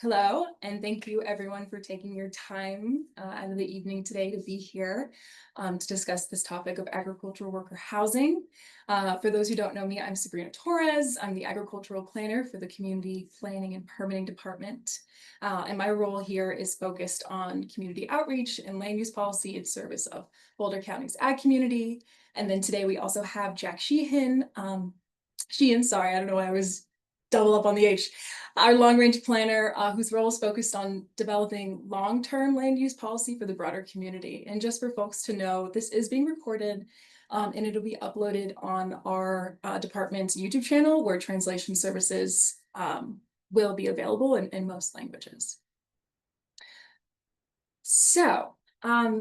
Hello, and thank you everyone for taking your time out of the evening today to be here to discuss this topic of agricultural worker housing. For those who don't know me, I'm Sabrina Torres. I'm the agricultural planner for the Community Planning and Permitting Department. And my role here is focused on community outreach and land use policy in service of Boulder County's ag community. And then today we also have Jack Sheehan. Sorry, I don't know why I was double up on the H. Our long-range planner, whose role is focused on developing long-term land use policy for the broader community. And just for folks to know, this is being recorded and it'll be uploaded on our department's YouTube channel where translation services will be available in most languages. So,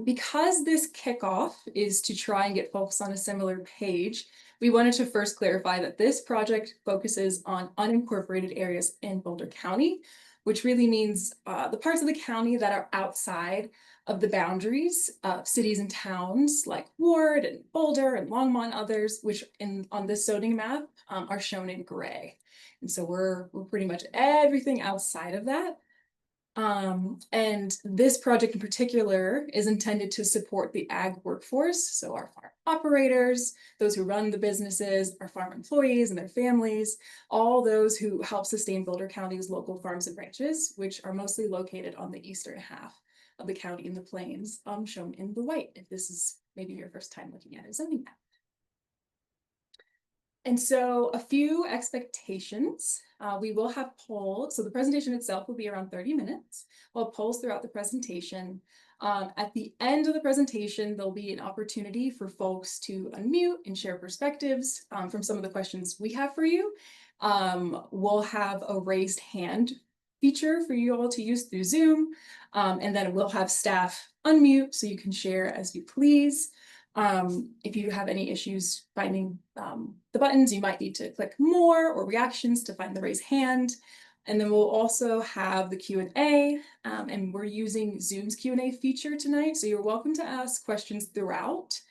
because this kickoff is to try and get folks on a similar page, we wanted to first clarify that this project focuses on unincorporated areas in Boulder County, which really means the parts of the county that are outside of the boundaries of cities and towns like Ward and Boulder and Longmont and others, which on this zoning map are shown in gray. And so we're pretty much everything outside of that. And this project in particular is intended to support the ag workforce. So our farm operators, those who run the businesses, our farm employees and their families, all those who help sustain Boulder County's local farms and ranches, which are mostly located on the eastern half of the county in the plains, shown in the white, if this is maybe your first time looking at a zoning map. And so a few expectations. We will have polls. So the presentation itself will be around 30 minutes. We'll have polls throughout the presentation. At the end of the presentation, there'll be an opportunity for folks to unmute and share perspectives from some of the questions we have for you. We'll have a raised hand feature for you all to use through Zoom. And then we'll have staff unmute so you can share as you please. If you have any issues finding the buttons, you might need to click more or reactions to find the raise hand. And then we'll also have the Q&A, and we're using Zoom's Q&A feature tonight. So you're welcome to ask questions throughout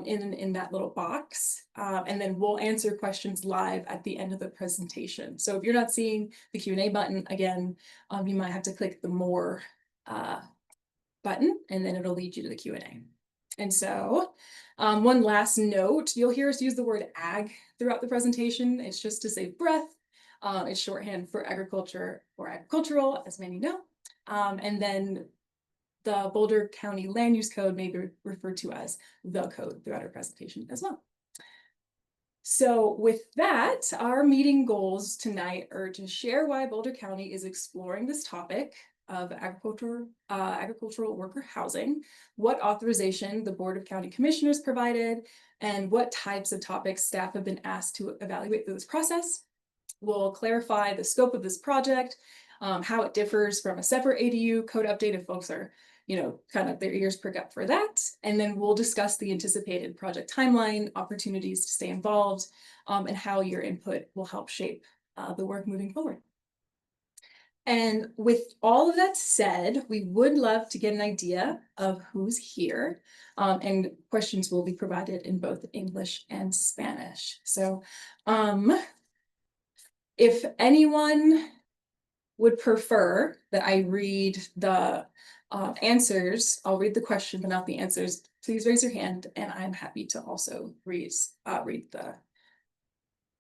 in that little box. And then we'll answer questions live at the end of the presentation. So if you're not seeing the Q&A button, again, you might have to click the more button, and then it'll lead you to the Q&A. And so one last note, you'll hear us use the word ag throughout the presentation. It's just to save breath. It's shorthand for agriculture or agricultural, as many know. And then the Boulder County Land Use Code may be referred to as the code throughout our presentation as well. So with that, our meeting goals tonight are to share why Boulder County is exploring this topic of agricultural worker housing, what authorization the Board of County Commissioners provided, and what types of topics staff have been asked to evaluate through this process. We'll clarify the scope of this project, how it differs from a separate ADU code update if folks are, kind of their ears prick up for that. And then we'll discuss the anticipated project timeline, opportunities to stay involved, and how your input will help shape the work moving forward. And with all of that said, we would love to get an idea of who's here, and questions will be provided in both English and Spanish. So if anyone would prefer that I read the answers, I'll read the question but not the answers, please raise your hand and I'm happy to also read the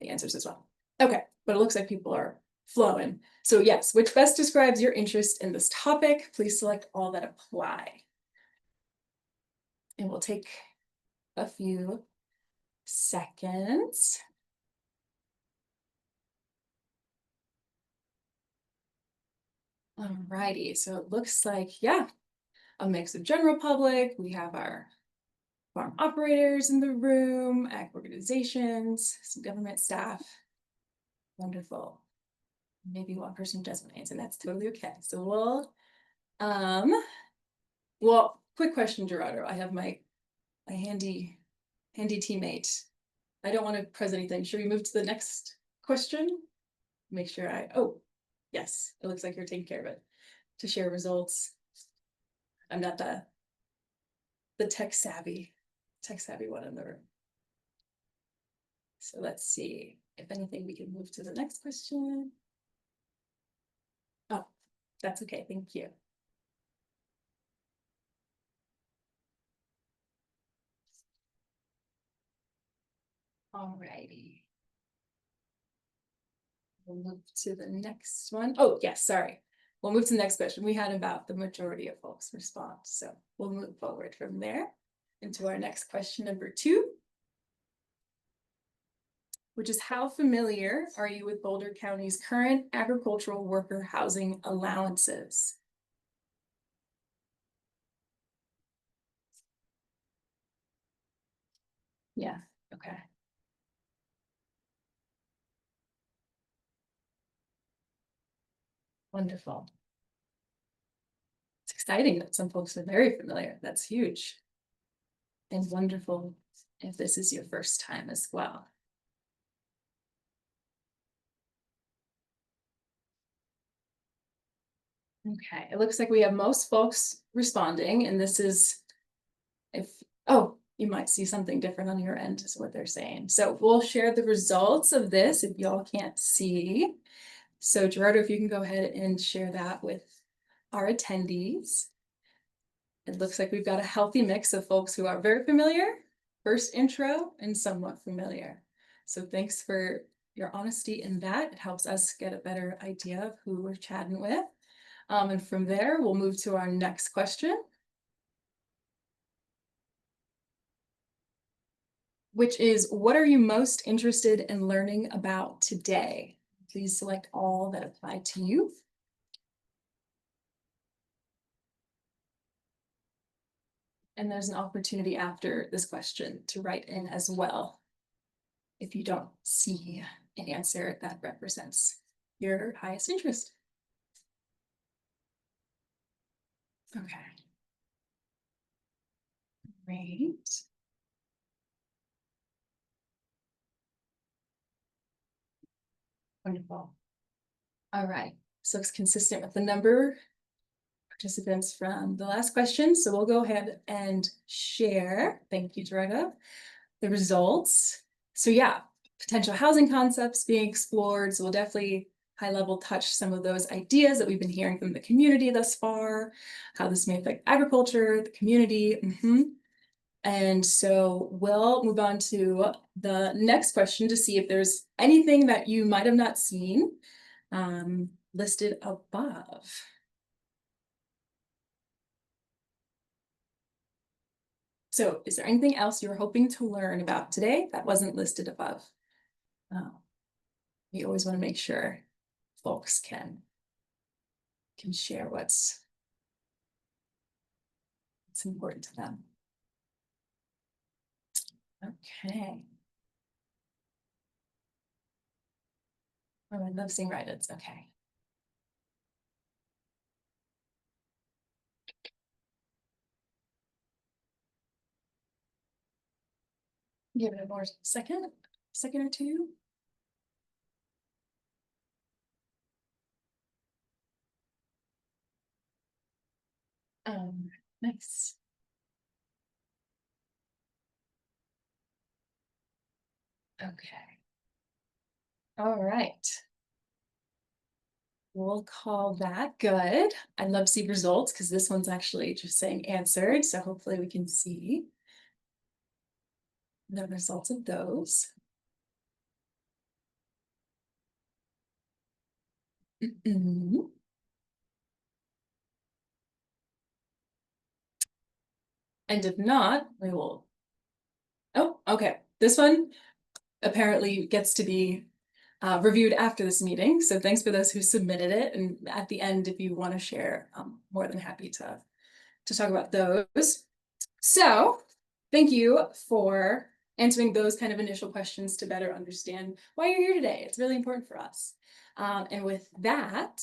answers as well. Okay, but it looks like people are flowing. So yes, which best describes your interest in this topic? Please select all that apply. And we'll take a few seconds. Alrighty, so it looks like, yeah, a mix of general public. We have our farm operators in the room, ag organizations, some government staff. Wonderful. Maybe one person doesn't answer, and that's totally okay. So well, quick question, Gerardo. I have my handy teammate. I don't want to press anything. Should we move to the next question? Make sure oh, yes, it looks like you're taking care of it. To share results. I'm not the tech savvy one in the room. So let's see. If anything, we can move to the next question. Oh, That's okay, thank you. Alrighty. We'll move to the next one. Oh, yes, sorry. We'll move to the next question. We had about the majority of folks respond, so we'll move forward from there into our next question, number 2, which is how familiar are you with Boulder County's current agricultural worker housing allowances? Yeah, okay. Wonderful. It's exciting that some folks are very familiar. That's huge. And wonderful if this is your first time as well. Okay, it looks like we have most folks responding, and this is if, oh, you might see something different on your end is what they're saying. So we'll share the results of this if y'all can't see. So Gerardo, if you can go ahead and share that with our attendees. It looks like we've got a healthy mix of folks who are very familiar, first intro, and somewhat familiar. So thanks for your honesty in that. It helps us get a better idea of who we're chatting with. And from there, we'll move to our next question, which is, what are you most interested in learning about today? Please select all that apply to you. And there's an opportunity after this question to write in as well, if you don't see an answer that represents your highest interest. Okay. Great. Wonderful. All right, so it's consistent with the number of participants from the last question. So we'll go ahead and share, thank you, Doretta, the results. So yeah, potential housing concepts being explored. So we'll definitely high level touch some of those ideas that we've been hearing from the community thus far, how this may affect agriculture, the community. And so we'll move on to the next question to see if there's anything that you might have not seen listed above. So is there anything else you're hoping to learn about today that wasn't listed above? We always want to make sure folks can share what's important to them. Okay. Oh, I love seeing write-ins. Okay. Give it a more second or two. Nice. Okay. All right. We'll call that good. I'd love to see results because this one's actually just saying answered. So hopefully we can see the results of those. And if not, we will. Oh, okay. This one apparently gets to be reviewed after this meeting. So thanks for those who submitted it. And at the end, if you want to share, I'm more than happy to talk about those. So thank you for answering those kind of initial questions to better understand why you're here today. It's really important for us. And with that,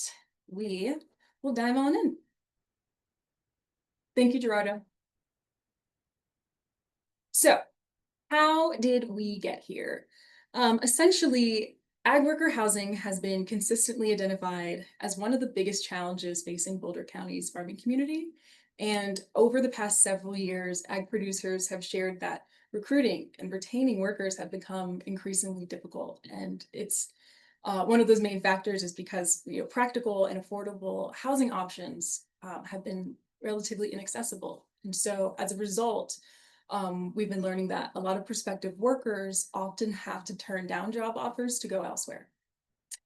we will dive on in. Thank you, Gerardo. So how did we get here? Essentially, ag worker housing has been consistently identified as one of the biggest challenges facing Boulder County's farming community. And over the past several years, ag producers have shared that recruiting and retaining workers have become increasingly difficult. And it's One of those main factors is because practical and affordable housing options have been relatively inaccessible. And so as a result, we've been learning that a lot of prospective workers often have to turn down job offers to go elsewhere.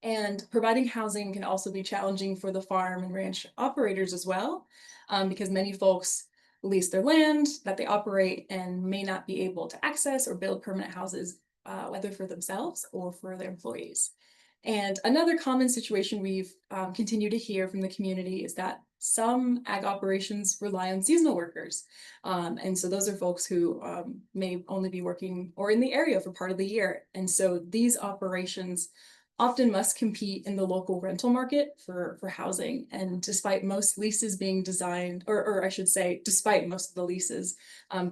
And providing housing can also be challenging for the farm and ranch operators as well, because many folks lease their land that they operate and may not be able to access or build permanent houses, whether for themselves or for their employees. And another common situation we've continued to hear from the community is that some ag operations rely on seasonal workers. And so those are folks who may only be working or in the area for part of the year. And so these operations often must compete in the local rental market for housing. And despite most leases being designed, or I should say, despite most of the leases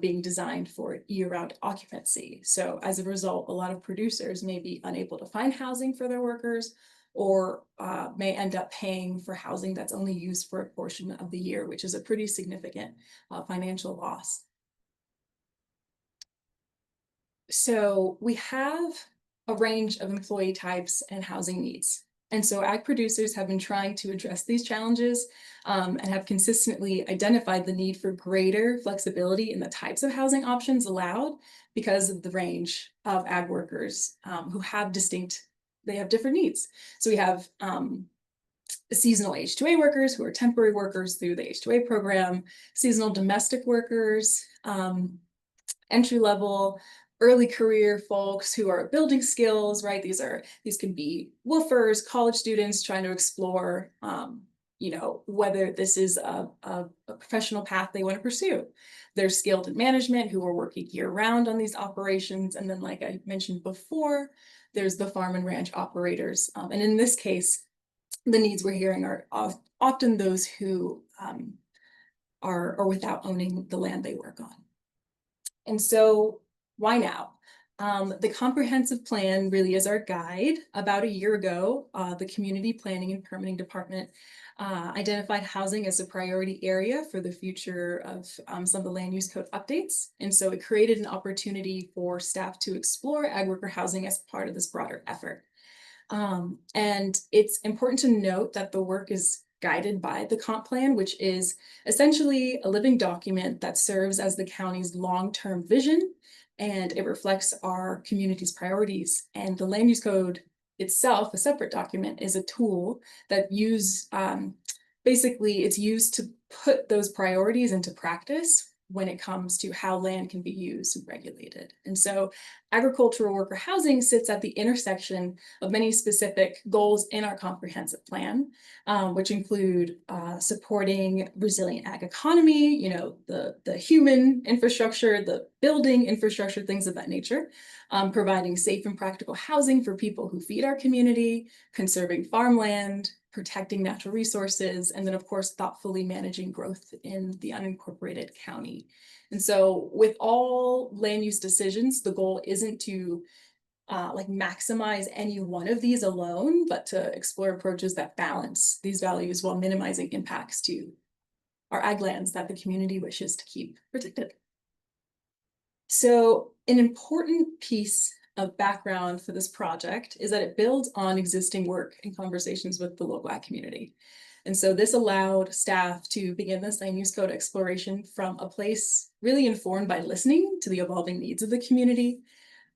being designed for year-round occupancy. So as a result, a lot of producers may be unable to find housing for their workers, or may end up paying for housing that's only used for a portion of the year, which is a pretty significant financial loss. So we have a range of employee types and housing needs. And so ag producers have been trying to address these challenges and have consistently identified the need for greater flexibility in the types of housing options allowed because of the range of ag workers who have they have different needs. So we have seasonal H-2A workers who are temporary workers through the H-2A program, seasonal domestic workers, entry-level, early career folks who are building skills, right? These could be woofers, college students trying to explore, whether this is a professional path they want to pursue. They're skilled in management who are working year-round on these operations. And then, like I mentioned before, there's the farm and ranch operators. And in this case, the needs we're hearing are often those who are without owning the land they work on. And so why now? The comprehensive plan really is our guide. About a year ago, the Community Planning and Permitting Department identified housing as a priority area for the future of some of the land use code updates. And so it created an opportunity for staff to explore ag worker housing as part of this broader effort. And it's important to note that the work is guided by the comp plan, which is essentially a living document that serves as the county's long-term vision, and it reflects our community's priorities. And the land use code itself, a separate document, is a tool that basically it's used to put those priorities into practice when it comes to how land can be used and regulated. And so agricultural worker housing sits at the intersection of many specific goals in our comprehensive plan, which include supporting resilient ag economy, the human infrastructure, the building infrastructure, things of that nature, providing safe and practical housing for people who feed our community, conserving farmland, protecting natural resources, and then of course, thoughtfully managing growth in the unincorporated county. And so with all land use decisions, the goal isn't to maximize any one of these alone, but to explore approaches that balance these values while minimizing impacts to our ag lands that the community wishes to keep protected. So an important piece of background for this project is that it builds on existing work and conversations with the local ag community. And so this allowed staff to begin this land use code exploration from a place really informed by listening to the evolving needs of the community.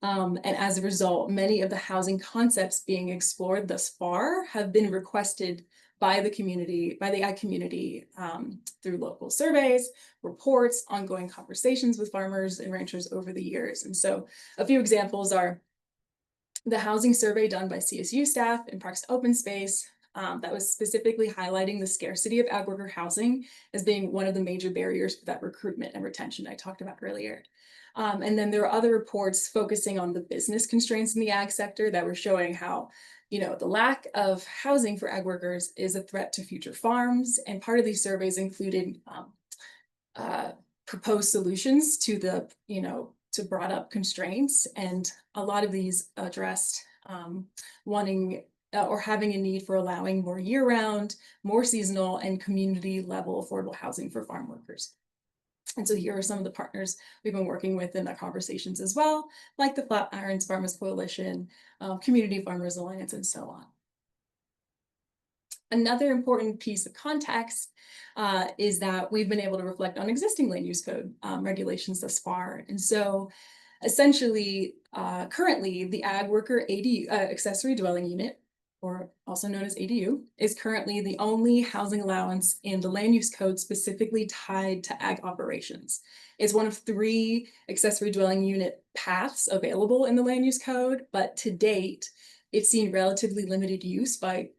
And as a result, many of the housing concepts being explored thus far have been requested by the community, by the ag community, through local surveys, reports, ongoing conversations with farmers and ranchers over the years. And so a few examples are the housing survey done by CSU staff in Parks to Open Space, that was specifically highlighting the scarcity of ag worker housing as being one of the major barriers for that recruitment and retention I talked about earlier. And then there are other reports focusing on the business constraints in the ag sector that were showing how the lack of housing for ag workers is a threat to future farms. And part of these surveys included proposed solutions to to brought up constraints. And a lot of these addressed wanting or having a need for allowing more year-round, more seasonal, and community-level affordable housing for farm workers. And so here are some of the partners we've been working with in the conversations as well, like the Flatirons Farmers Coalition, Community Farmers Alliance, and so on. Another important piece of context is that we've been able to reflect on existing land use code regulations thus far. And so essentially, currently, the ag worker ADU, accessory dwelling unit, or also known as ADU, is currently the only housing allowance in the land use code specifically tied to ag operations. It's one of 3 accessory dwelling unit paths available in the land use code, but to date, it's seen relatively limited use by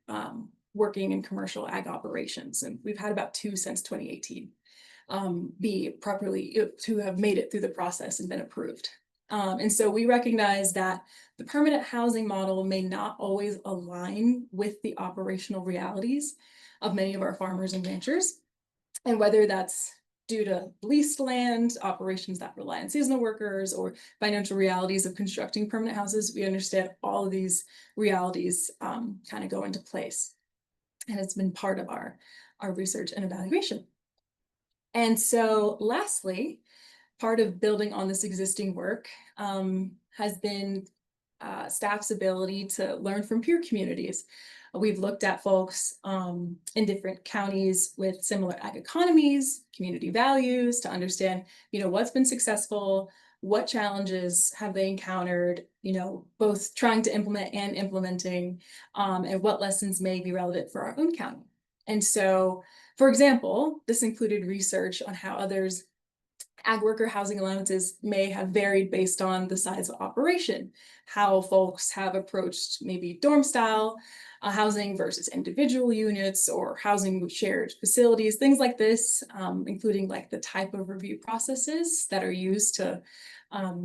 working in commercial ag operations. And we've had about 2 since 2018 be properly to have made it through the process and been approved. And so we recognize that the permanent housing model may not always align with the operational realities of many of our farmers and ranchers. And whether that's due to leased land, operations that rely on seasonal workers, or financial realities of constructing permanent houses, we understand all of these realities kind of go into place. And it's been part of our research and evaluation. And so lastly, part of building on this existing work has been staff's ability to learn from peer communities. We've looked at folks in different counties with similar ag economies, community values, to understand, what's been successful, what challenges have they encountered, both trying to implement and implementing, and what lessons may be relevant for our own county. And so, for example, this included research on how others' ag worker housing allowances may have varied based on the size of operation, how folks have approached maybe dorm style housing versus individual units, or housing with shared facilities, things like this, including like the type of review processes that are used to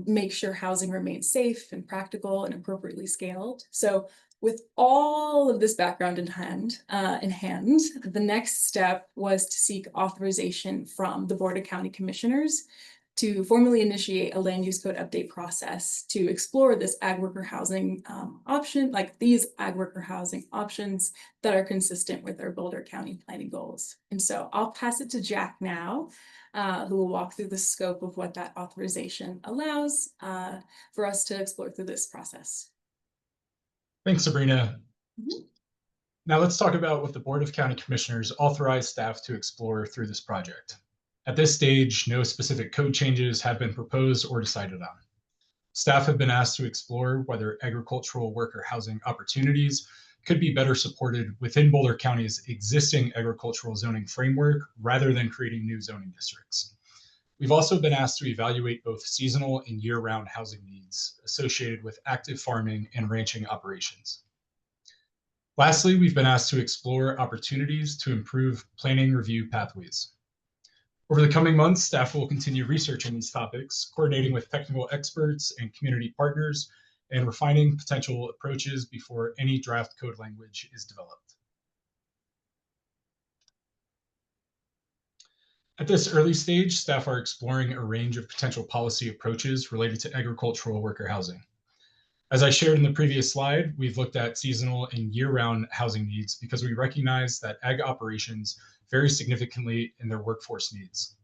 make sure housing remains safe and practical and appropriately scaled. So with all of this background in hand, the next step was to seek authorization from the Board of County Commissioners to formally initiate a land use code update process to explore this ag worker housing option, like these ag worker housing options that are consistent with our Boulder County planning goals. And so I'll pass it to Jack now, who will walk through the scope of what that authorization allows for us to explore through this process. Thanks, Sabrina. Now let's talk about what the Board of County Commissioners authorized staff to explore through this project. At this stage, no specific code changes have been proposed or decided on. Staff have been asked to explore whether agricultural worker housing opportunities could be better supported within Boulder County's existing agricultural zoning framework rather than creating new zoning districts. We've also been asked to evaluate both seasonal and year-round housing needs associated with active farming and ranching operations. Lastly, we've been asked to explore opportunities to improve planning review pathways. Over the coming months, staff will continue researching these topics, coordinating with technical experts and community partners, and refining potential approaches before any draft code language is developed. At this early stage, staff are exploring a range of potential policy approaches related to agricultural worker housing. As I shared in the previous slide, we've looked at seasonal and year-round housing needs because we recognize that ag operations vary significantly in their workforce needs.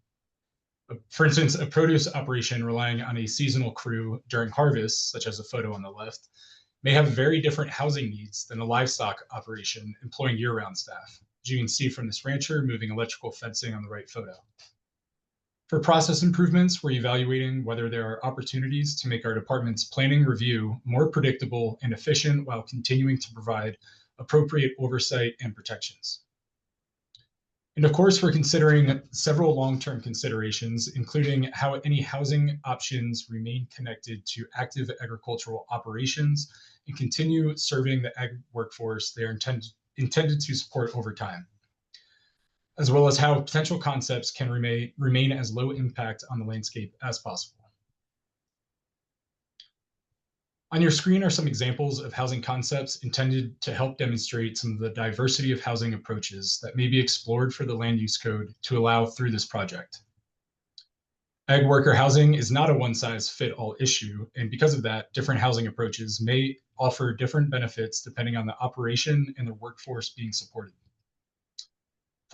For instance, a produce operation relying on a seasonal crew during harvest, such as the photo on the left, may have very different housing needs than a livestock operation employing year-round staff, as you can see from this rancher moving electrical fencing on the right photo. For process improvements, we're evaluating whether there are opportunities to make our department's planning review more predictable and efficient while continuing to provide appropriate oversight and protections. And of course, we're considering several long-term considerations, including how any housing options remain connected to active agricultural operations and continue serving the ag workforce they are intended to support over time, as well as how potential concepts can remain as low impact on the landscape as possible. On your screen are some examples of housing concepts intended to help demonstrate some of the diversity of housing approaches that may be explored for the land use code to allow through this project. Ag worker housing is not a one-size-fits-all issue, and because of that, different housing approaches may offer different benefits depending on the operation and the workforce being supported.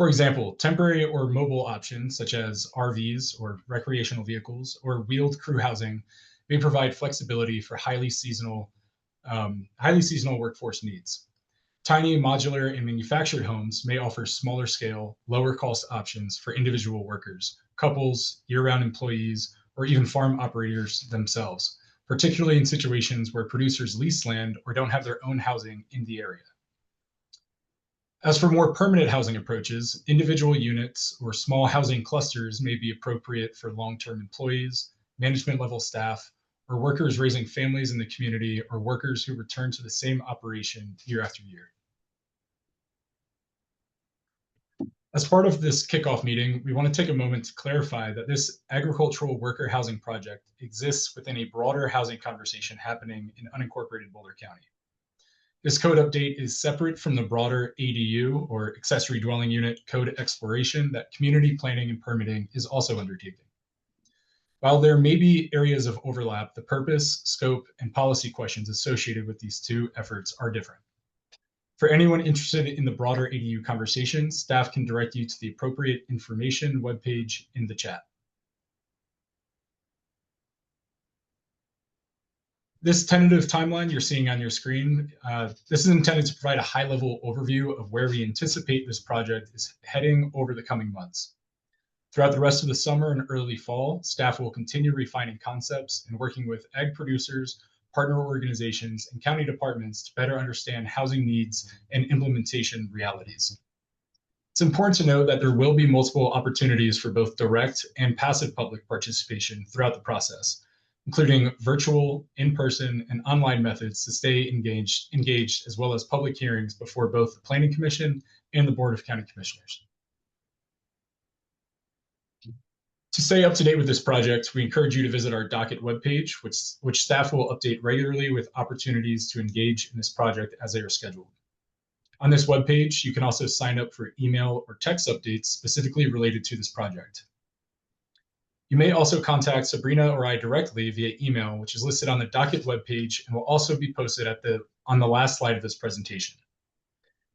For example, temporary or mobile options such as RVs or recreational vehicles or wheeled crew housing may provide flexibility for highly seasonal workforce needs. Tiny modular and manufactured homes may offer smaller scale, lower cost options for individual workers, couples, year round employees, or even farm operators themselves, particularly in situations where producers lease land or don't have their own housing in the area. As for more permanent housing approaches, individual units or small housing clusters may be appropriate for long term employees, management level staff, or workers raising families in the community or workers who return to the same operation year after year. As part of this kickoff meeting, we want to take a moment to clarify that this agricultural worker housing project exists within a broader housing conversation happening in unincorporated Boulder County. This code update is separate from the broader ADU or accessory dwelling unit code exploration that community planning and permitting is also undertaking. While there may be areas of overlap, the purpose, scope, and policy questions associated with these two efforts are different. For anyone interested in the broader ADU conversation, staff can direct you to the appropriate information webpage in the chat. This tentative timeline you're seeing on your screen, this is intended to provide a high-level overview of where we anticipate this project is heading over the coming months. Throughout the rest of the summer and early fall, staff will continue refining concepts and working with ag producers, partner organizations, and county departments to better understand housing needs and implementation realities. It's important to note that there will be multiple opportunities for both direct and passive public participation throughout the process, including virtual, in-person, and online methods to stay engaged, as well as public hearings before both the Planning Commission and the Board of County Commissioners. To stay up to date with this project, we encourage you to visit our docket webpage, which staff will update regularly with opportunities to engage in this project as they are scheduled. On this webpage, you can also sign up for email or text updates specifically related to this project. You may also contact Sabrina or I directly via email, which is listed on the docket webpage and will also be posted on the last slide of this presentation.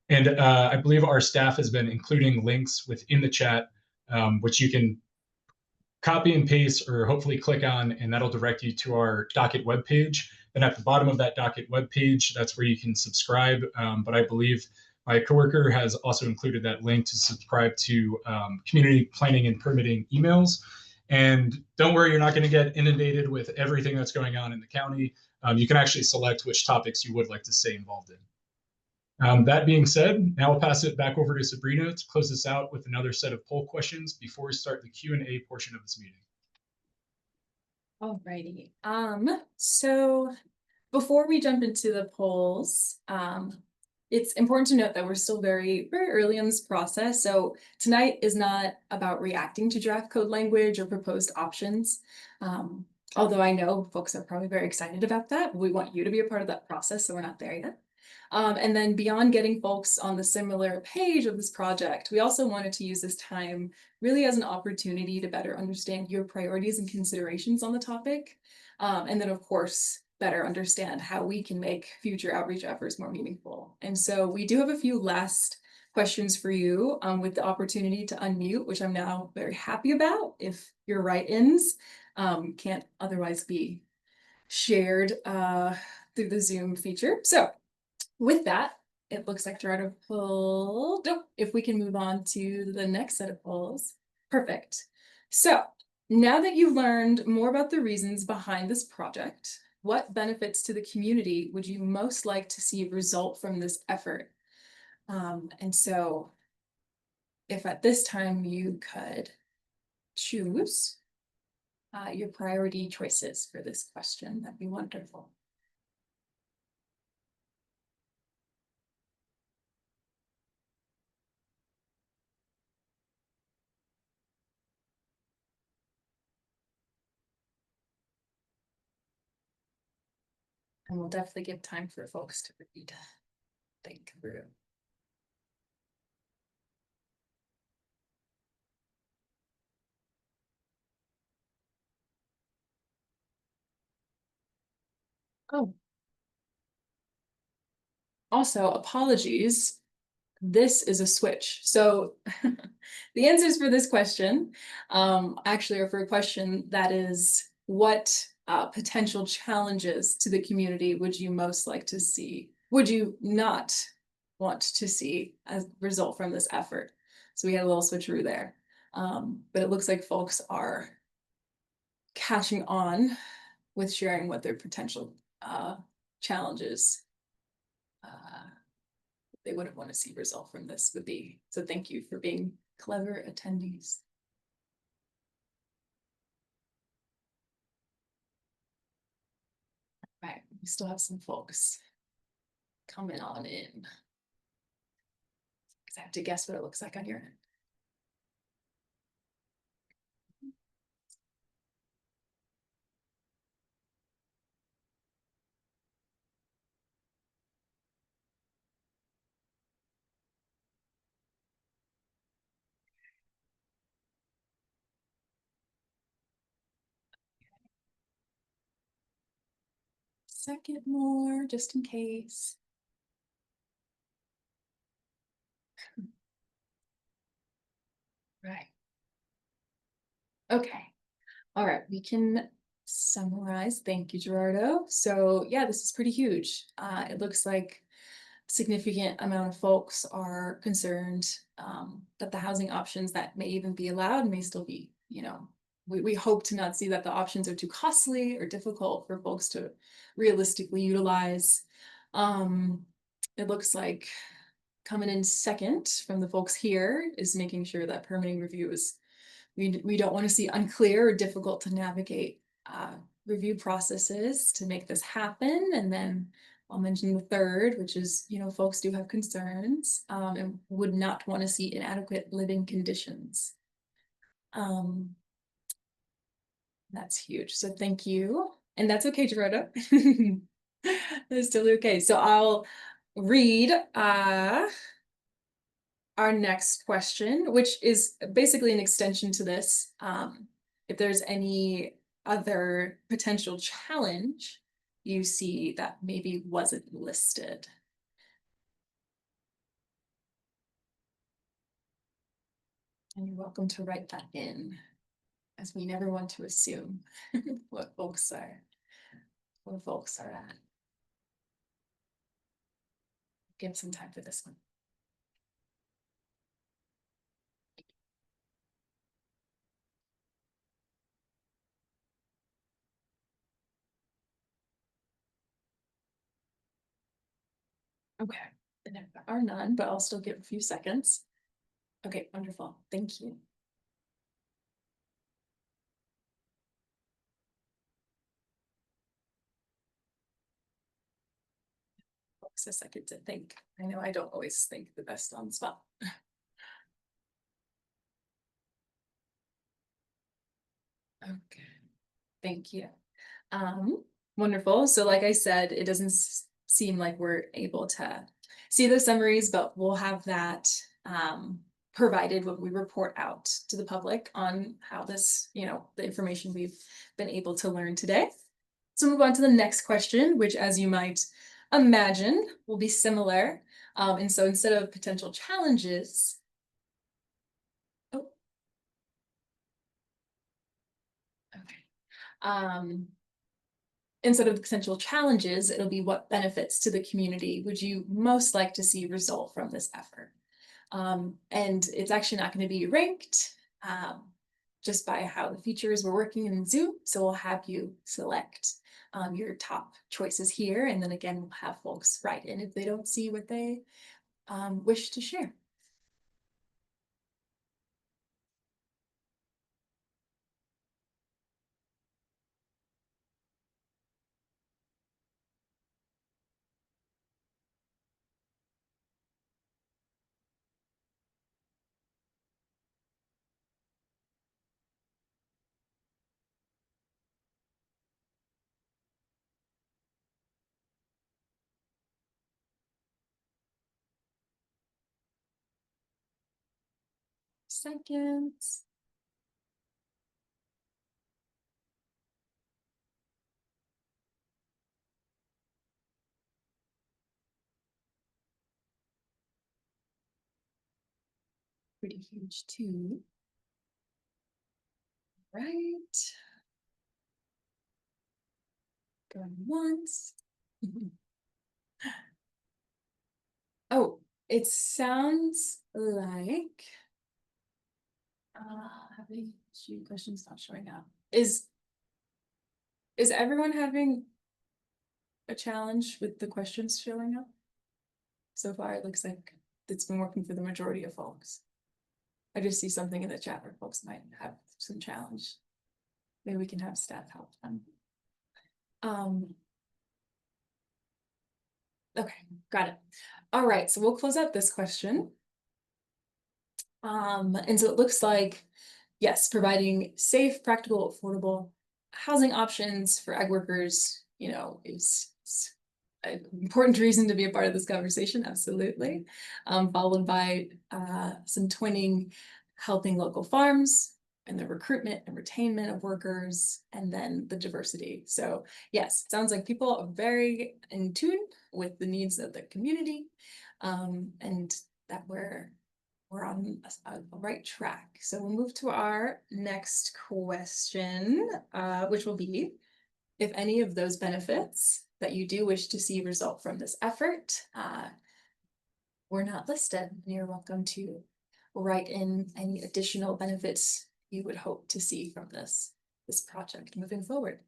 And I believe our staff has been including links within the chat, which you can copy and paste or hopefully click on, and that'll direct you to our docket webpage. And at the bottom of that docket webpage, that's where you can subscribe. But I believe my coworker has also included that link to subscribe to community planning and permitting emails. And don't worry, you're not going to get inundated with everything that's going on in the county. You can actually select which topics you would like to stay involved in. That being said, now I'll pass it back over to Sabrina to close this out with another set of poll questions before we start the Q&A portion of this meeting. Alrighty. So before we jump into the polls, it's important to note that we're still very, very early in this process. So tonight is not about reacting to draft code language or proposed options. Although I know folks are probably very excited about that. We want you to be a part of that process, so we're not there yet. And then beyond getting folks on the similar page of this project, we also wanted to use this time really as an opportunity to better understand your priorities and considerations on the topic. And then, of course, better understand how we can make future outreach efforts more meaningful. And so we do have a few last questions for you with the opportunity to unmute, which I'm now very happy about if your write-ins can't otherwise be shared through the Zoom feature. So with that, it looks like Gerardo pulled. Oh, if we can move on to the next set of polls. Perfect. So now that you've learned more about the reasons behind this project, what benefits to the community would you most like to see result from this effort? And so if at this time you could choose your priority choices for this question, that'd be wonderful. And we'll definitely give time for folks to read, think through. Oh. Also, apologies. this is a switch. So the answers for this question actually are for a question that is, what potential challenges to the community would you most like to see? Would you not want to see as a result from this effort? So we had a little switcheroo there. But it looks like folks are catching on with sharing what their potential challenges they wouldn't want to see result from this would be. So thank you for being clever attendees. All right, we still have some folks coming on in. Because I have to guess what it looks like on your end. Second more, just in case. Right. Okay. All right, we can summarize. Thank you, Gerardo. So yeah, this is pretty huge. It looks like a significant amount of folks are concerned that the housing options that may even be allowed may still be, we hope to not see that the options are too costly or difficult for folks to realistically utilize. It looks like coming in second from the folks here is making sure that permitting review is, we don't want to see unclear or difficult to navigate review processes to make this happen. And then I'll mention the third, which is, folks do have concerns and would not want to see inadequate living conditions. That's huge. So thank you. And that's okay, Gerardo. That's totally okay. So I'll read our next question, which is basically an extension to this. If there's any other potential challenge you see that maybe wasn't listed. And you're welcome to write that in, as we never want to assume what folks are at. Give some time for this one. Okay, and there are none, but I'll still give a few seconds. Okay, wonderful. Thank you. Folks a second to think. I know I don't always think the best on the spot. Okay, thank you. Wonderful. So like I said, it doesn't seem like we're able to see those summaries, but we'll have that provided when we report out to the public on how this, the information we've been able to learn today. So move on to the next question, which, as you might imagine, will be similar. And so instead of potential challenges, instead of potential challenges, it'll be what benefits to the community would you most like to see result from this effort? And it's actually not going to be ranked just by how the features were working in Zoom. So we'll have you select your top choices here. And then again, we'll have folks write in if they don't see what they wish to share. Seconds. pretty huge too. Right. Going once. Oh, it sounds like having few questions not showing up. Is everyone having a challenge with the questions showing up? So far, it looks like it's been working for the majority of folks. I just see something in the chat where folks might have some challenge. Maybe we can have staff help them. Okay, got it. All right, so we'll close out this question. And so it looks like, yes, providing safe, practical, affordable housing options for ag workers, is an important reason to be a part of this conversation, absolutely. Followed by some twinning, helping local farms and the recruitment and retainment of workers, and then the diversity. So yes, it sounds like people are very in tune with the needs of the community, and that we're on a right track. So we'll move to our next question, which will be, if any of those benefits that you do wish to see result from this effort were not listed, you're welcome to write in any additional benefits you would hope to see from this project moving forward.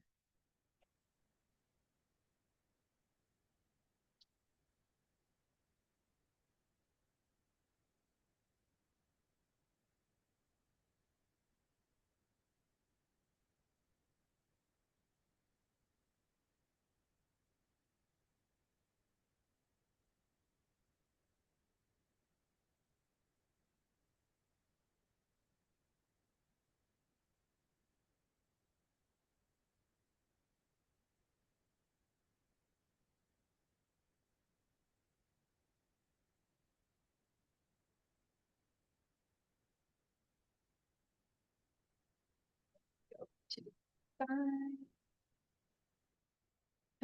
I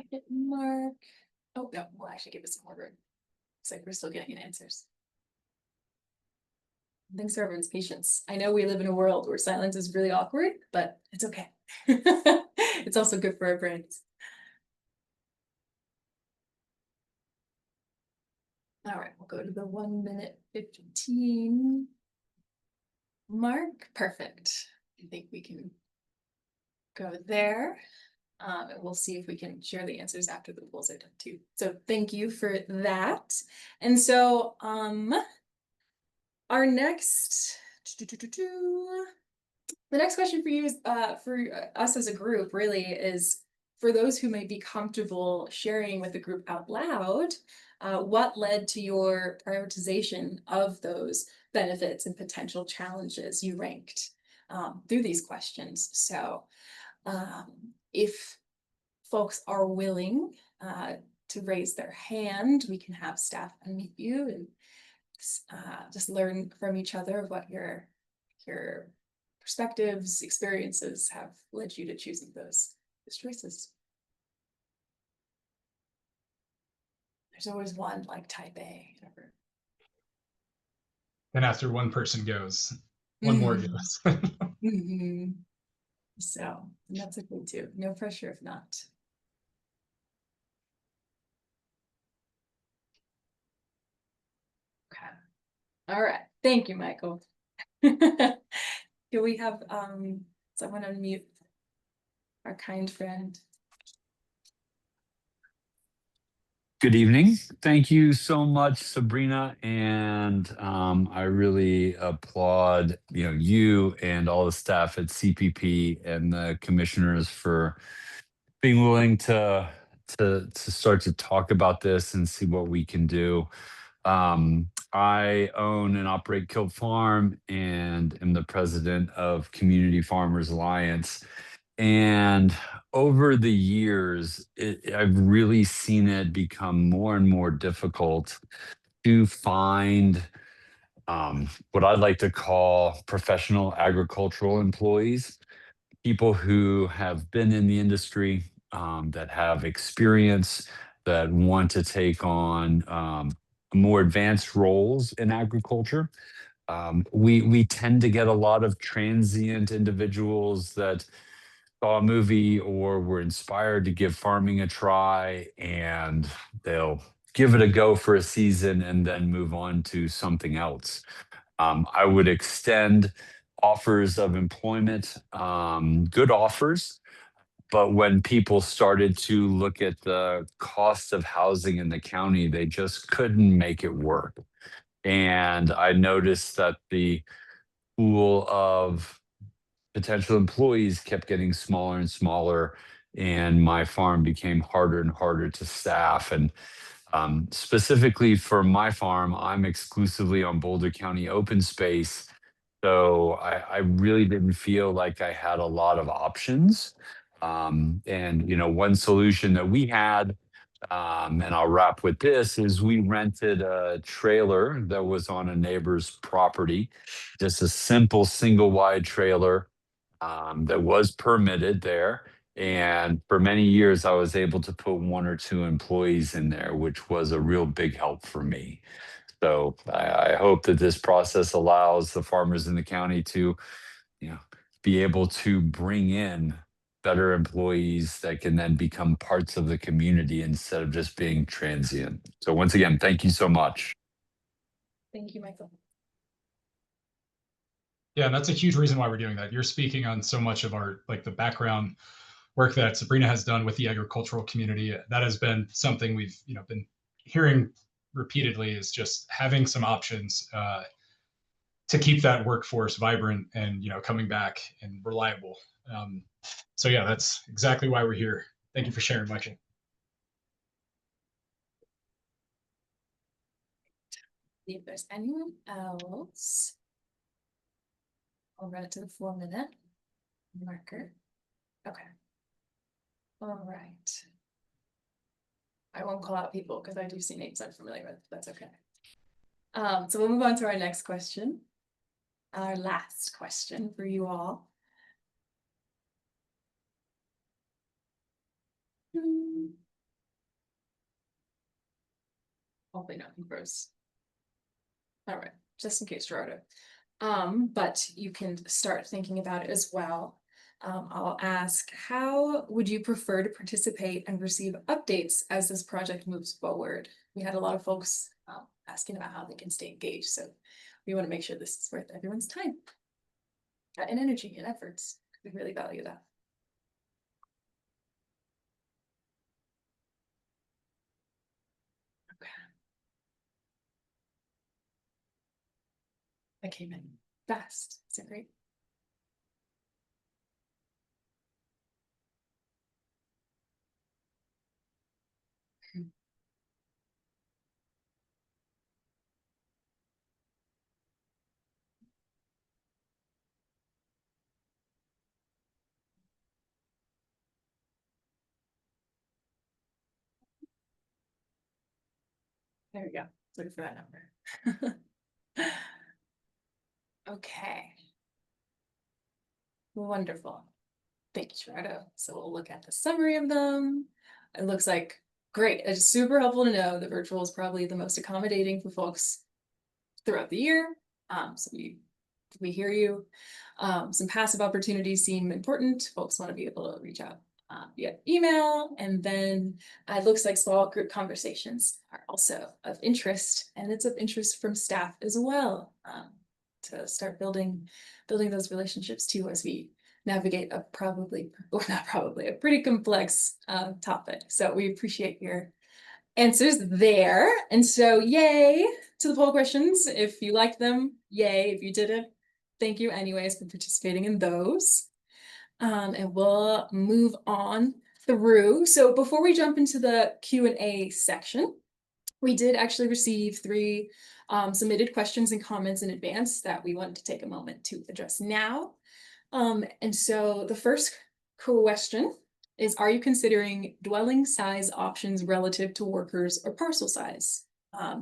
hit mark. Oh no, we'll actually give it some more room. Looks like we're still getting answers. Thanks for everyone's patience. I know we live in a world where silence is really awkward, but it's okay. It's also good for our brains. All right, we'll go to the 1 minute 15 mark. Perfect. I think we can go there. And we'll see if we can share the answers after the polls are done too. So thank you for that. And so our next the next question for you is for us as a group really is, for those who may be comfortable sharing with the group out loud, what led to your prioritization of those benefits and potential challenges you ranked through these questions. So if folks are willing to raise their hand, we can have staff unmute you and just learn from each other of what your perspectives, experiences have led you to choosing those choices. There's always one like type A, whatever. And after one person goes, one more goes. So, and that's okay too. No pressure if not. Okay. All right. Thank you, Michael. Do we have someone unmute our kind friend? Good evening. Thank you so much, Sabrina. And I really applaud you and all the staff at CPP and the commissioners for being willing to start to talk about this and see what we can do. I own and operate Kilt Farm and am the president of Community Farmers Alliance. And over the years, I've really seen it become more and more difficult to find what I'd like to call professional agricultural employees, people who have been in the industry, that have experience, that want to take on more advanced roles in agriculture. We tend to get a lot of transient individuals that saw a movie or were inspired to give farming a try, and they'll give it a go for a season and then move on to something else. I would extend offers of employment, good offers, but when people started to look at the cost of housing in the county, they just couldn't make it work. And I noticed that the pool of potential employees kept getting smaller and smaller, and my farm became harder and harder to staff. And specifically for my farm, I'm exclusively on Boulder County open space. So I really didn't feel like I had a lot of options. And, one solution that we had, and I'll wrap with this, is we rented a trailer that was on a neighbor's property, just a simple single wide trailer that was permitted there. And for many years, I was able to put one or two employees in there, which was a real big help for me. So I hope that this process allows the farmers in the county to, you know, be able to bring in better employees that can then become parts of the community instead of just being transient. So once again, thank you so much. Thank you, Michael. Yeah, and that's a huge reason why we're doing that. You're speaking on so much of our, like, the background work that Sabrina has done with the agricultural community. That has been something we've, been hearing repeatedly, is just having some options to keep that workforce vibrant and, coming back and reliable. So yeah, that's exactly why we're here. Thank you for sharing, Michael. See if there's anyone else. I'll run it to the 4-minute marker. Okay. All right. I won't call out people because I do see names I'm familiar with. That's okay. So we'll move on to our next question. Our last question for you all. Hopefully nothing gross. All right, just in case, Gerardo. But you can start thinking about it as well. I'll ask, how would you prefer to participate and receive updates as this project moves forward? We had a lot of folks asking about how they can stay engaged, so we want to make sure this is worth everyone's time and energy and efforts. We really value that. Okay. I came in fast. Is that great? There we go. Look for that number. Okay. Wonderful. Thank you, Gerardo. So we'll look at the summary of them. It looks like great. It's super helpful to know that virtual is probably the most accommodating for folks throughout the year. So we hear you. Some passive opportunities seem important. Folks want to be able to reach out via email, and then it looks like small group conversations are also of interest, and it's of interest from staff as well, to start building those relationships too as we navigate a pretty complex topic. So we appreciate your answers there. And so yay to the poll questions. If you liked them, yay. If you didn't, thank you anyways for participating in those. And we'll move on through. So before we jump into the Q&A section, we did actually receive 3 submitted questions and comments in advance that we wanted to take a moment to address now. And so the first question is, are you considering dwelling size options relative to workers or parcel size?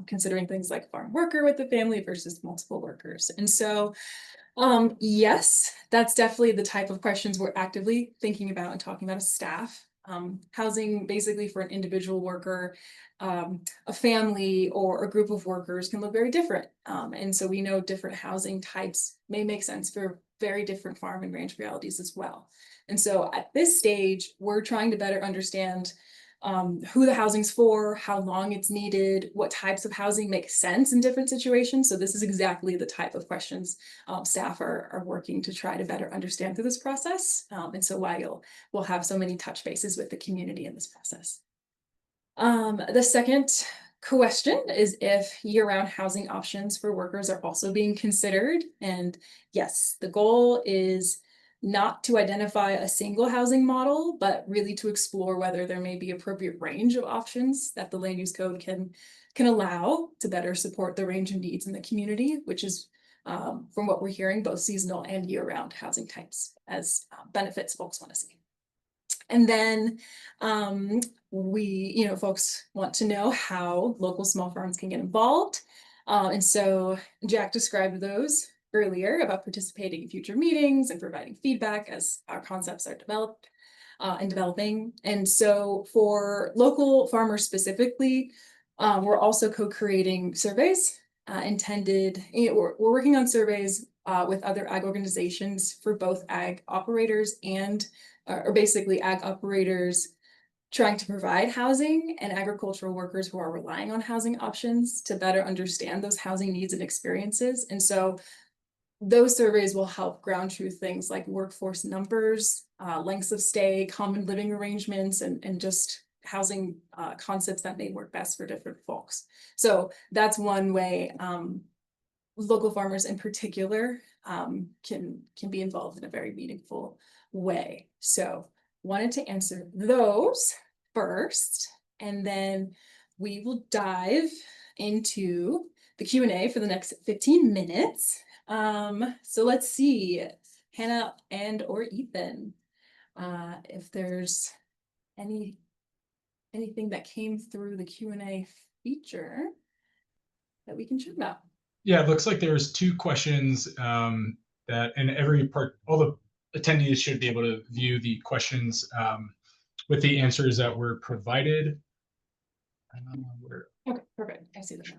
Considering things like farm worker with a family versus multiple workers. And so yes, that's definitely the type of questions we're actively thinking about and talking about as staff. Housing basically for an individual worker, a family, or a group of workers can look very different. And so we know different housing types may make sense for very different farm and ranch realities as well. And so at this stage, we're trying to better understand who the housing's for, how long it's needed, what types of housing make sense in different situations. So this is exactly the type of questions staff are working to try to better understand through this process. And so why we'll have so many touch bases with the community in this process. The second question is if year-round housing options for workers are also being considered. And yes, the goal is not to identify a single housing model, but really to explore whether there may be appropriate range of options that the land use code can allow to better support the range of needs in the community, which is from what we're hearing, both seasonal and year-round housing types as benefits folks want to see. And then folks want to know how local small farms can get involved. And so Jack described those earlier about participating in future meetings and providing feedback as our concepts are developed and developing. And so for local farmers specifically, we're also co-creating surveys intended, we're working on surveys with other ag organizations for both ag operators and or basically ag operators trying to provide housing and agricultural workers who are relying on housing options to better understand those housing needs and experiences. And so those surveys will help ground truth things like workforce numbers, lengths of stay, common living arrangements, and just housing concepts that may work best for different folks. So that's one way local farmers in particular can be involved in a very meaningful way. So wanted to answer those first, and then we will dive into the Q&A for the next 15 minutes. So let's see, Hannah and or Ethan, if there's anything that came through the Q&A feature that we can chat about. Yeah, it looks like there's 2 questions that, and all the attendees should be able to view the questions with the answers that were provided. Okay, perfect. I see that now.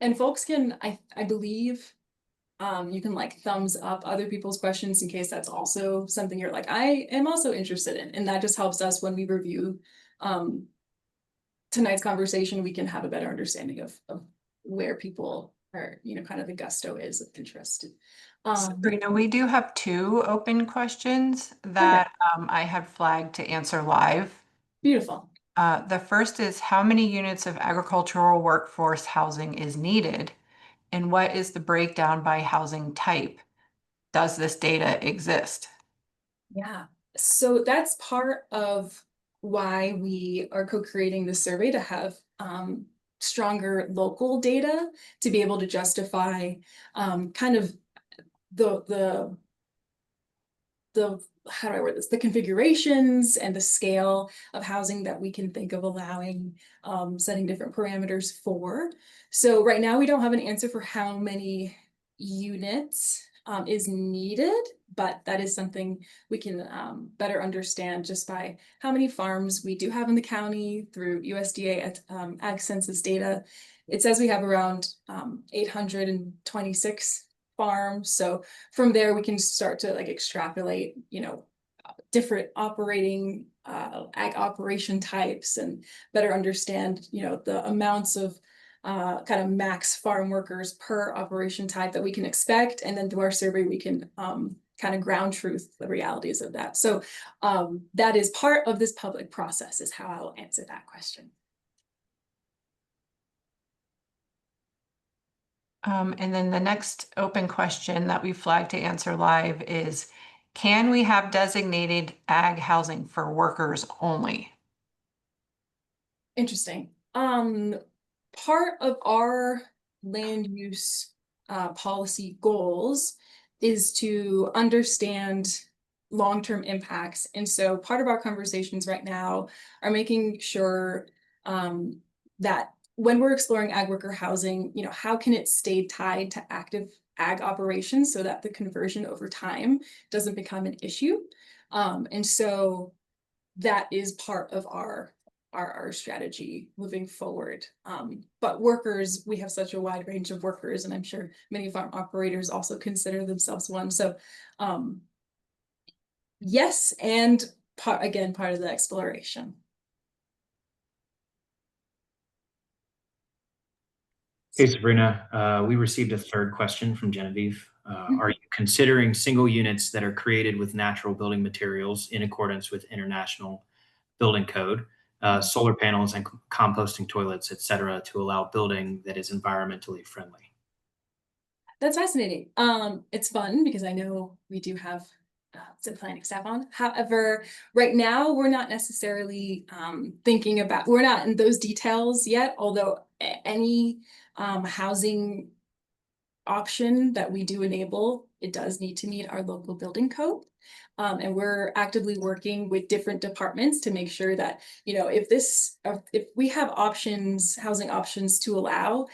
And folks can, I believe, you can like thumbs up other people's questions in case that's also something you're like, I am also interested in. And that just helps us when we review tonight's conversation, we can have a better understanding of where people are, kind of the gusto is of interest. Sabrina, we do have 2 open questions that I had flagged to answer live. Beautiful. The first is how many units of agricultural workforce housing is needed? And what is the breakdown by housing type? Does this data exist? Yeah, so that's part of why we are co-creating this survey, to have stronger local data to be able to justify kind of the how do I word this, the configurations and the scale of housing that we can think of allowing, setting different parameters for. So right now we don't have an answer for how many units is needed, but that is something we can better understand just by how many farms we do have in the county through USDA Ag Census data. It says we have around 826 farms. So from there, we can start to like extrapolate, different operating ag operation types and better understand, the amounts of kind of max farm workers per operation type that we can expect. And then through our survey, we can kind of ground truth the realities of that. So that is part of this public process, is how I'll answer that question. And then the next open question that we flagged to answer live is, can we have designated ag housing for workers only? Interesting. Part of our land use policy goals is to understand long-term impacts. And so part of our conversations right now are making sure that when we're exploring ag worker housing, how can it stay tied to active ag operations so that the conversion over time doesn't become an issue? And so that is part of our strategy moving forward. But workers, we have such a wide range of workers, and I'm sure many farm operators also consider themselves one. So yes, and part of the exploration. Hey, Sabrina, we received a third question from Genevieve. Are you considering single units that are created with natural building materials in accordance with international building code, solar panels and composting toilets, et cetera, to allow building that is environmentally friendly? That's fascinating. It's fun because I know we do have some planning staff on. However, right now we're not necessarily we're not in those details yet, although any housing option that we do enable, it does need to meet our local building code. And we're actively working with different departments to make sure that, if we have options, housing options to allow,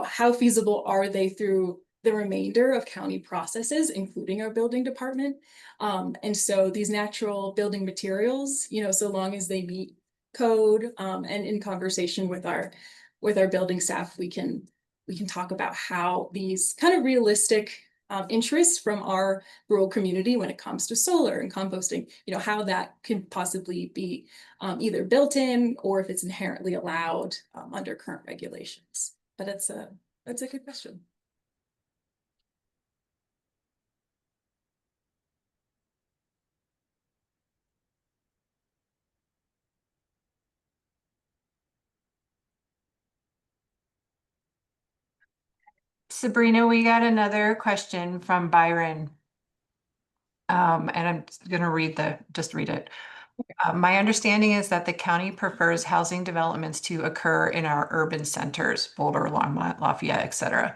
how feasible are they through the remainder of county processes, including our building department. And so these natural building materials, so long as they meet code, and in conversation with our building staff, we can talk about how these kind of realistic interests from our rural community when it comes to solar and composting, how that can possibly be either built in or if it's inherently allowed under current regulations. But that's a good question. Sabrina, we got another question from Byron. And I'm going to read it. My understanding is that the county prefers housing developments to occur in our urban centers, Boulder, Longmont, Lafayette, et cetera,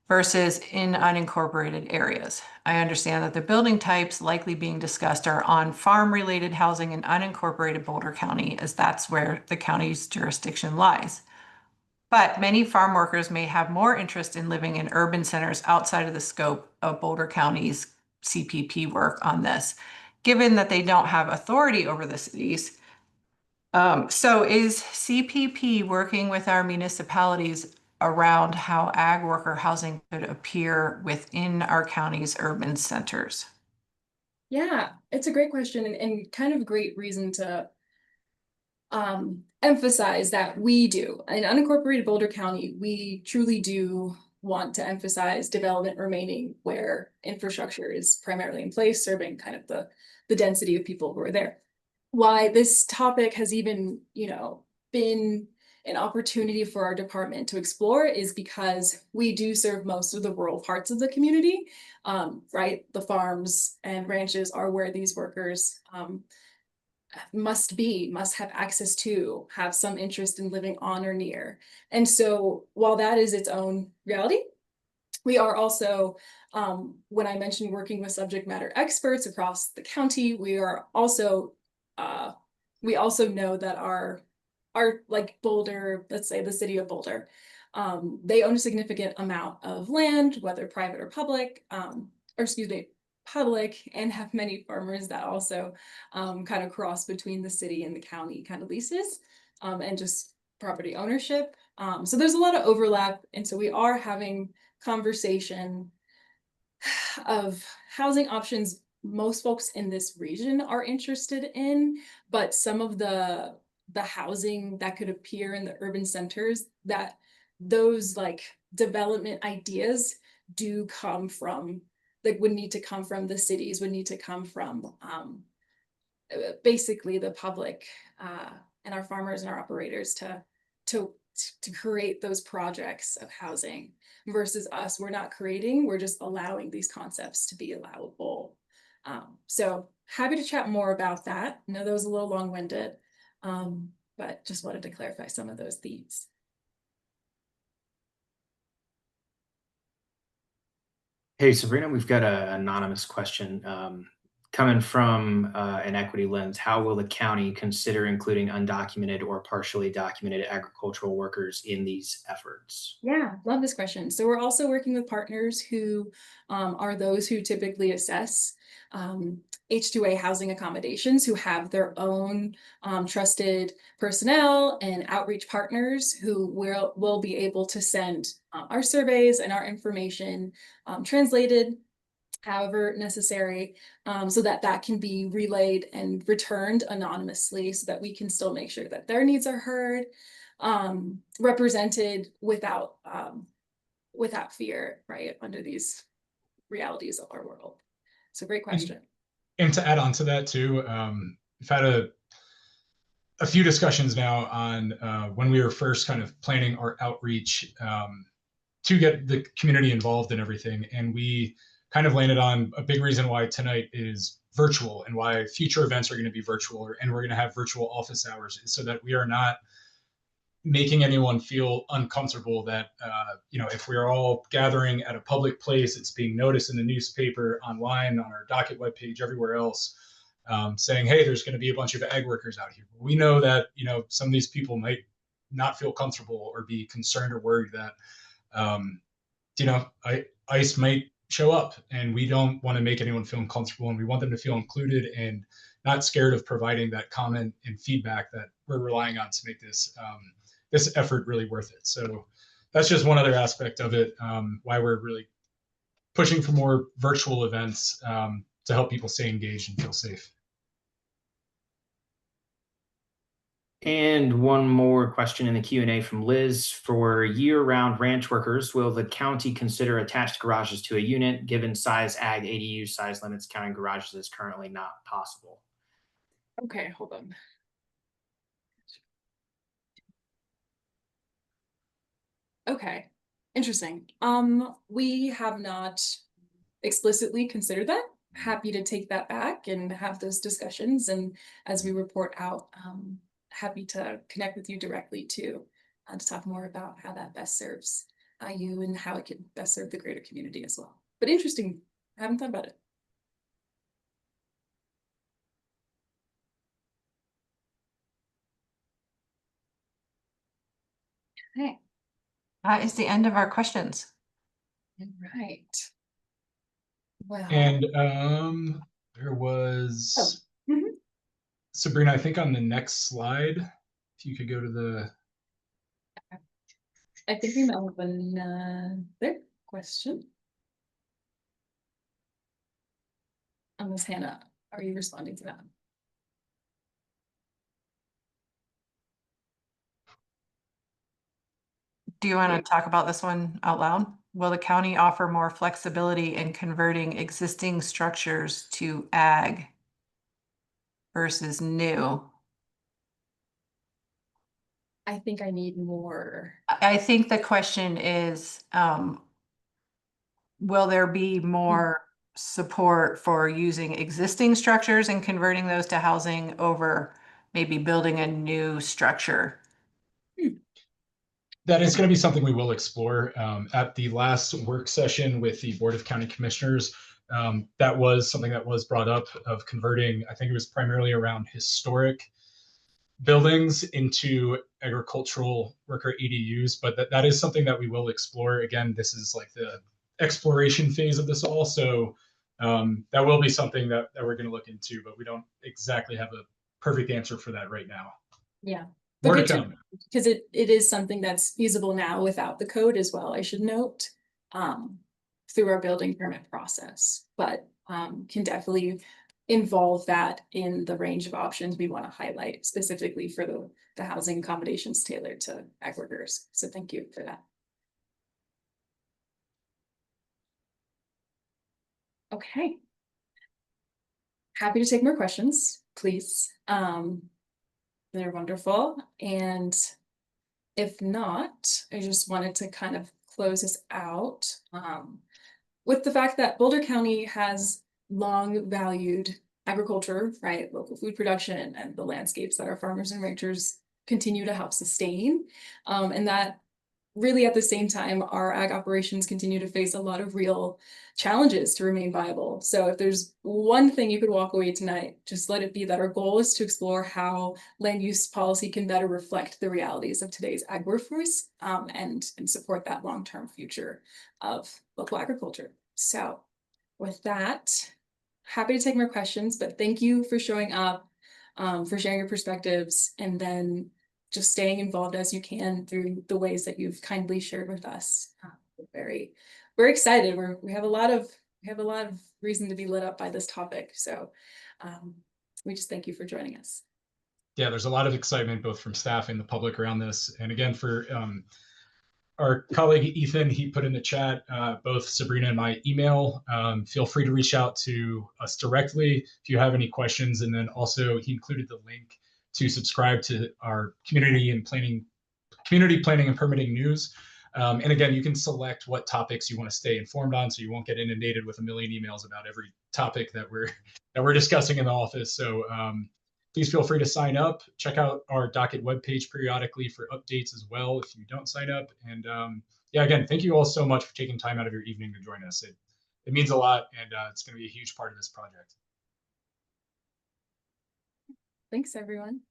versus in unincorporated areas. I understand that the building types likely being discussed are on farm-related housing in unincorporated Boulder County, as that's where the county's jurisdiction lies. But many farm workers may have more interest in living in urban centers outside of the scope of Boulder County's CPP work on this, given that they don't have authority over the cities. So is CPP working with our municipalities around how ag worker housing could appear within our county's urban centers? Yeah, it's a great question and kind of a great reason to emphasize that we do. In unincorporated Boulder County, we truly do want to emphasize development remaining where infrastructure is primarily in place, serving kind of the density of people who are there. Why this topic has even, been an opportunity for our department to explore is because we do serve most of the rural parts of the community, right? The farms and ranches are where these workers must have access to, have some interest in living on or near. And so while that is its own reality, we are also, when I mentioned working with subject matter experts across the county, we are also, we also know that our like Boulder, let's say the city of Boulder, they own a significant amount of land, whether private or public, public, and have many farmers that also kind of cross between the city and the county kind of leases, and just property ownership. So there's a lot of overlap. And so we are having conversation of housing options most folks in this region are interested in, but some of the housing that could appear in the urban centers, that those like development ideas do come from, like would need to come from the cities, would need to come from basically the public and our farmers and our operators to create those projects of housing versus us. We're not creating, we're just allowing these concepts to be allowable. So happy to chat more about that. I know that was a little long-winded, but just wanted to clarify some of those themes. Hey, Sabrina, we've got an anonymous question. coming from an equity lens, how will the county consider including undocumented or partially documented agricultural workers in these efforts? Yeah, love this question. So we're also working with partners who are those who typically assess H2A housing accommodations, who have their own trusted personnel and outreach partners who will be able to send our surveys and our information translated however necessary, so that that can be relayed and returned anonymously so that we can still make sure that their needs are heard, represented without fear, right, under these realities of our world. So great question. And to add on to that too, we've had a few discussions now on when we were first kind of planning our outreach to get the community involved in everything. And we kind of landed on a big reason why tonight is virtual and why future events are going to be virtual, and we're going to have virtual office hours, so that we are not making anyone feel uncomfortable that, if we're all gathering at a public place, it's being noticed in the newspaper, online, on our docket webpage, everywhere else, saying, hey, there's going to be a bunch of ag workers out here. We know that, some of these people might not feel comfortable or be concerned or worried that, ICE might show up, and we don't want to make anyone feel uncomfortable, and we want them to feel included and not scared of providing that comment and feedback that we're relying on to make this this effort really worth it. So that's just one other aspect of it, why we're really pushing for more virtual events to help people stay engaged and feel safe. And one more question in the Q&A from Liz. For year-round ranch workers, will the county consider attached garages to a unit? Given size ag ADU size limits, counting garages is currently not possible. Okay, hold on. Okay, interesting. We have not explicitly considered that. Happy to take that back and have those discussions, and as we report out, happy to connect with you directly to talk more about how that best serves you and how it can best serve the greater community as well. But interesting, I haven't thought about it. Okay. That is the end of our questions. All right. Well, And there was Sabrina, I think on the next slide, if you could go to the. I think we might have another question. Ms. Hannah, are you responding to that? Do you want to talk about this one out loud? Will the county offer more flexibility in converting existing structures to ag versus new? I think I need more. I think the question is, will there be more support for using existing structures and converting those to housing over maybe building a new structure? That is going to be something we will explore. At the last work session with the Board of County Commissioners, that was something that was brought up, of converting, I think it was primarily around historic buildings into agricultural worker ADUs, but that is something that we will explore. Again, this is like the exploration phase of this all, so that will be something that we're going to look into, but we don't exactly have a perfect answer for that right now. Yeah. More to come. Because it is something that's feasible now without the code as well, I should note, through our building permit process, but can definitely involve that in the range of options we want to highlight specifically for the housing accommodations tailored to ag workers. So thank you for that. Okay. Happy to take more questions, please. They're wonderful. And if not, I just wanted to kind of close this out with the fact that Boulder County has long valued agriculture, right? Local food production and the landscapes that our farmers and ranchers continue to help sustain. And that really at the same time, our ag operations continue to face a lot of real challenges to remain viable. So if there's one thing you could walk away tonight, just let it be that our goal is to explore how land use policy can better reflect the realities of today's ag workforce, and support that long-term future of local agriculture. So with that, happy to take more questions, but thank you for showing up, for sharing your perspectives, and then just staying involved as you can through the ways that you've kindly shared with us. We're excited. We have a lot of reason to be lit up by this topic. So we just thank you for joining us. Yeah, there's a lot of excitement both from staff and the public around this. And again, for our colleague Ethan, he put in the chat both Sabrina and my email. Feel free to reach out to us directly if you have any questions. And then also he included the link to subscribe to our community planning and permitting news. And again, you can select what topics you want to stay informed on, so you won't get inundated with a million emails about every topic that we're discussing in the office. So please feel free to sign up. Check out our docket webpage periodically for updates as well if you don't sign up. And yeah, again, thank you all so much for taking time out of your evening to join us. It means a lot, and it's going to be a huge part of this project. Thanks, everyone.